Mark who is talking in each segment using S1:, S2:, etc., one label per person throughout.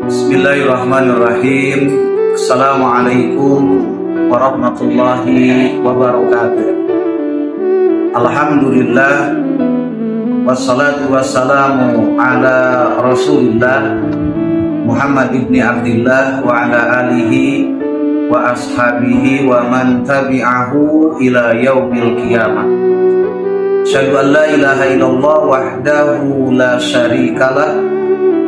S1: Bismillahirrahmanirrahim. Assalamualaikum warahmatullahi wabarakatuh. Alhamdulillah, wassalatu wassalamu ala Rasulillah Muhammad ibn Abdillah wa ala alihi wa ashabihi wa man tabi'ahu ila yaumil qiyamah. Asyhadu an la ilaha illallah wahdahu la syarikalah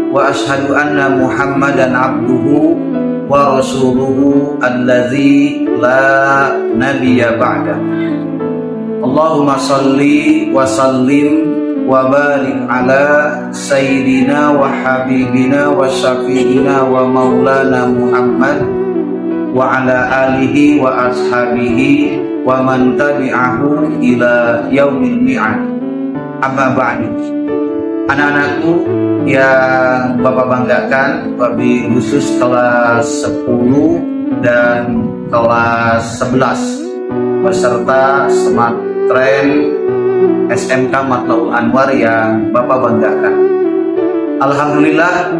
S1: wa ashhadu anna Muhammadan abduhu wa rasuluhu alladzi la nabiyya ba'da. Allahumma salli wa sallim wa barik ala sayyidina wa habibina wa syafi'ina wa maulana Muhammad wa ala alihi wa ashabihi wa man tabi'ahu ila yaumil mi'ad. Amma ba'du. Anak-anakku yang Bapak banggakan, wabil khusus kelas 10 dan kelas 11 beserta Smart Train SMK Matlaul Anwar yang Bapak banggakan. Alhamdulillah,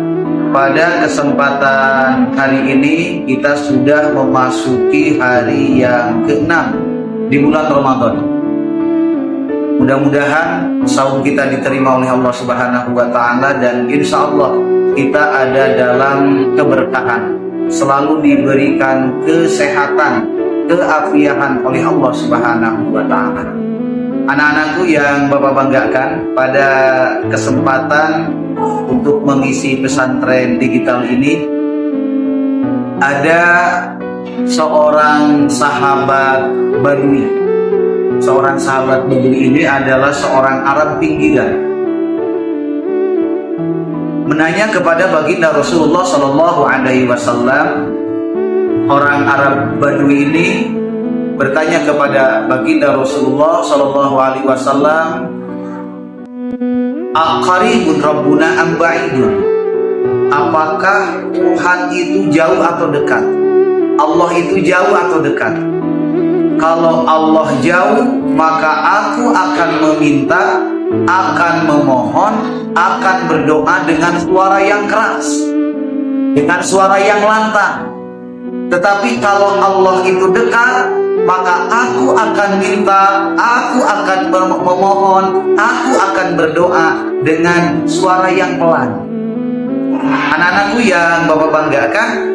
S1: pada kesempatan hari ini kita sudah memasuki hari yang ke-6 di bulan Ramadan. Mudah-mudahan saum kita diterima oleh Allah Subhanahu wa Ta'ala, dan insya Allah kita ada dalam keberkahan, selalu diberikan kesehatan, keafiatan oleh Allah Subhanahu wa Ta'ala. Anak-anakku yang Bapak banggakan, pada kesempatan untuk mengisi pesantren digital ini ada seorang sahabat Badui. Seorang sahabat Badui ini adalah seorang Arab pinggiran, menanya kepada baginda Rasulullah Shallallahu Alaihi Wasallam. Orang Arab Badui ini bertanya kepada baginda Rasulullah Shallallahu Alaihi Wasallam, "Aqaribun Rabbuna am ba'idun?" Apakah Tuhan itu jauh atau dekat? Allah itu jauh atau dekat? Kalau Allah jauh, maka aku akan meminta, akan memohon, akan berdoa dengan suara yang keras, dengan suara yang lantang. Tetapi kalau Allah itu dekat, maka aku akan minta, aku akan memohon, aku akan berdoa dengan suara yang pelan. Anak-anakku yang Bapak banggakan,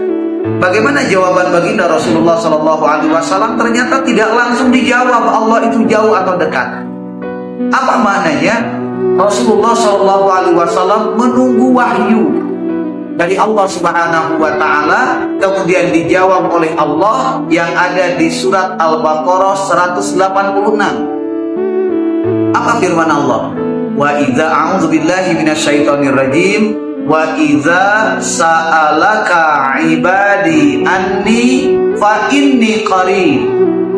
S1: bagaimana jawaban baginda Rasulullah Shallallahu Alaihi Wasallam? Ternyata tidak langsung dijawab Allah itu jauh atau dekat. Apa maknanya? Rasulullah Shallallahu Alaihi Wasallam menunggu wahyu dari Allah Subhanahu Wa Taala, kemudian dijawab oleh Allah yang ada di surat Al-Baqarah 186. Apa firman Allah? Wa idza a'udzubillahi minasyaitonirrajim. Wa idza sa'alaka ibadi anni fa inni qarib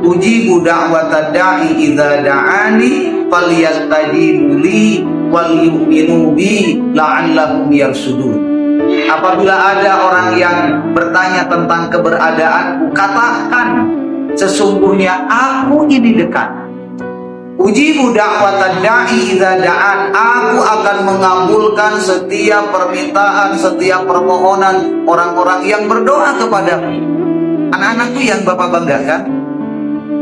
S1: ujibu da'watad da'i idza da'ani falyastajibu li wal yu'minu bi la'allahum yarsudun. Apabila ada orang yang bertanya tentang keberadaanku, katakan sesungguhnya aku ini dekat. Ujibu da'watad da'i idza da'an. Aku akan mengabulkan setiap permintaan, setiap permohonan orang-orang yang berdoa kepadamu. Anak-anakku yang Bapak banggakan,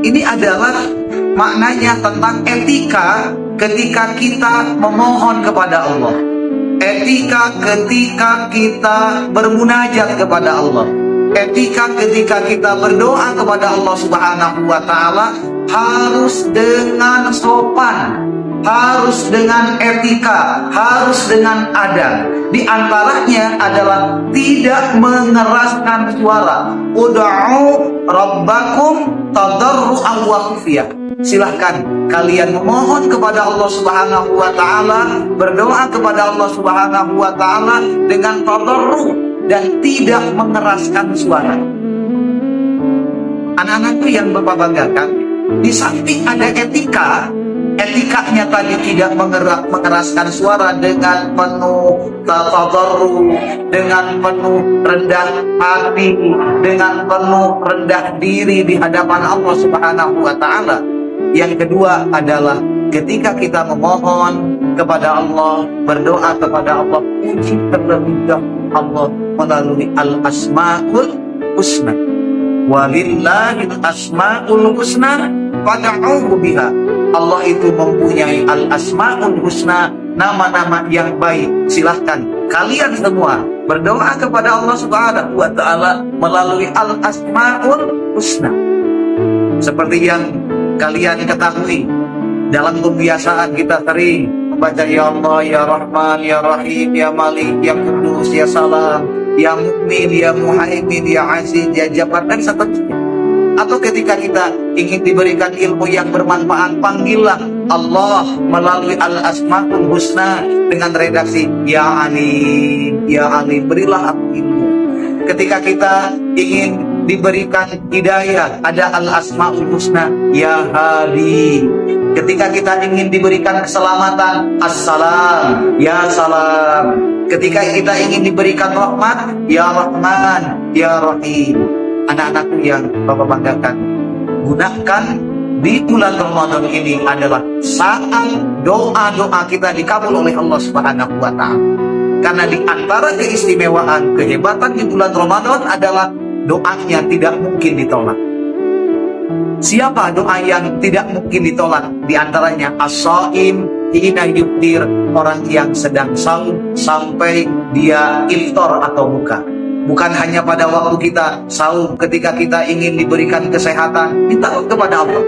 S1: ini adalah maknanya tentang etika ketika kita memohon kepada Allah, etika ketika kita bermunajat kepada Allah, etika ketika kita berdoa kepada Allah Subhanahu wa Ta'ala. Harus dengan sopan, harus dengan etika, harus dengan adab. Di antaranya adalah tidak mengeraskan suara. Ud'u rabbakum tadarru'an wa khufyah. Silahkan kalian memohon kepada Allah Subhanahu wa Ta'ala, berdoa kepada Allah Subhanahu wa Ta'ala dengan tadarru' dan tidak mengeraskan suara. Anak-anakku yang Bapak banggakan, di samping ada etikanya tadi tidak mengeraskan suara dengan penuh tadarru, dengan penuh rendah hati, dengan penuh rendah diri di hadapan Allah Subhanahu wa Ta'ala. Yang kedua adalah ketika kita memohon, kepada Allah, berdoa kepada Allah, puji terlebih dahulu Allah melalui al-asmaul husna. Walillahil asmaul husna fad'uhu biha. Allah itu mempunyai al-asmaul husna, nama-nama yang baik. Silahkan kalian semua berdoa kepada Allah Subhanahu wa Ta'ala melalui al-asmaul husna. Seperti yang kalian ketahui, dalam kebiasaan kita sering membaca ya Allah, ya Rahman, ya Rahim, ya Malik, ya Kudus, ya Salam, ya Mukmin, ya Muhaimin, ya Aziz, ya Jabbar, dan seterusnya. Atau ketika kita ingin diberikan ilmu yang bermanfaat, panggillah Allah melalui al-asmaul husna dengan redaksi ya Alim, ya Alim, berilah aku ilmu. Ketika kita ingin diberikan hidayah, ada al-asmaul husna ya Hadi. Ketika kita ingin diberikan keselamatan, Assalam, ya Salam. Ketika kita ingin diberikan rahmat, ya Rahman, ya Rahim. Anak-anakku yang Bapak banggakan, gunakan di bulan Ramadan ini adalah saat doa-doa kita dikabul oleh Allah Subhanahu wa Ta'ala. Karena di antara keistimewaan, kehebatan di bulan Ramadan adalah doanya tidak mungkin ditolak. Siapa doa yang tidak mungkin ditolak? Di antaranya as-shaim hina yuftir, orang yang sedang saum sampai dia iftar atau buka. Bukan hanya pada waktu kita saum, ketika kita ingin diberikan kesehatan, mintalah kepada Allah.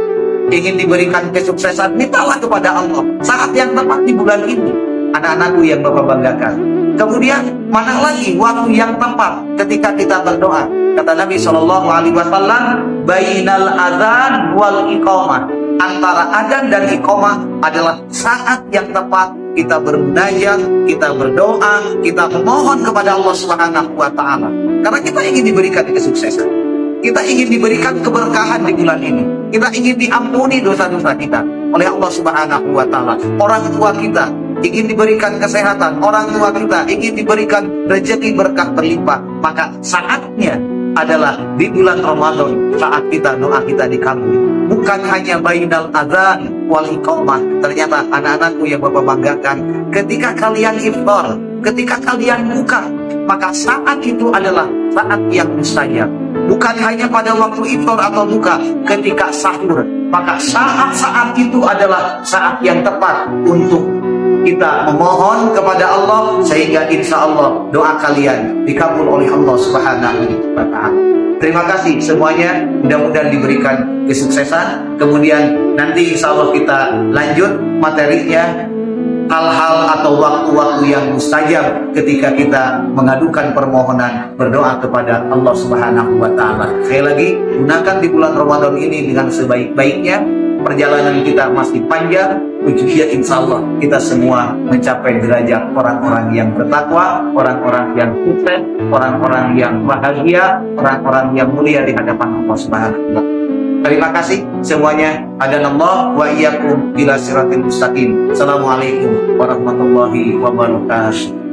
S1: Ingin diberikan kesuksesan, mintalah kepada Allah. Saat yang tepat di bulan ini, anak-anakku yang Bapak banggakan. Kemudian mana lagi waktu yang tepat ketika kita berdoa? Kata Nabi SAW, bainal adzan wal iqamah, antara adzan dan iqamah adalah saat yang tepat kita bermunajat, kita berdoa, kita memohon kepada Allah Subhanahu wa Ta'ala. Karena kita ingin diberikan kesuksesan, kita ingin diberikan keberkahan di bulan ini, kita ingin diampuni dosa-dosa kita oleh Allah Subhanahu wa Ta'ala. Orang tua kita ingin diberikan kesehatan, orang tua kita ingin diberikan rezeki berkah berlimpah. Maka saatnya adalah di bulan Ramadan, saat kita doa kita dikabul. Bukan hanya bainal adzan wal iqamah. Ternyata anak-anakku yang Bapak banggakan, ketika kalian iftar, ketika kalian buka, maka saat itu adalah saat yang mustajab. Bukan hanya pada waktu iftar atau buka, ketika sahur, maka saat-saat itu adalah saat yang tepat untuk kita memohon kepada Allah, sehingga insya Allah doa kalian dikabul oleh Allah Subhanahu wa Ta'ala. Terima kasih semuanya, mudah-mudahan diberikan kesuksesan. Kemudian nanti insya Allah kita lanjut materinya, hal-hal atau waktu-waktu yang mustajab ketika kita mengadukan permohonan, berdoa kepada Allah Subhanahu wa Ta'ala. Sekali lagi, gunakan di bulan Ramadan ini dengan sebaik-baiknya. Perjalanan kita masih panjang, ujungnya insya Allah kita semua mencapai derajat orang-orang yang bertakwa, orang-orang yang sukses, orang-orang yang bahagia, orang-orang yang mulia di hadapan Allah Subhanahu wa Ta'ala. Terima kasih semuanya. Adanallah wa iyyakum ila siratil mustaqim. Assalamualaikum warahmatullahi wabarakatuh.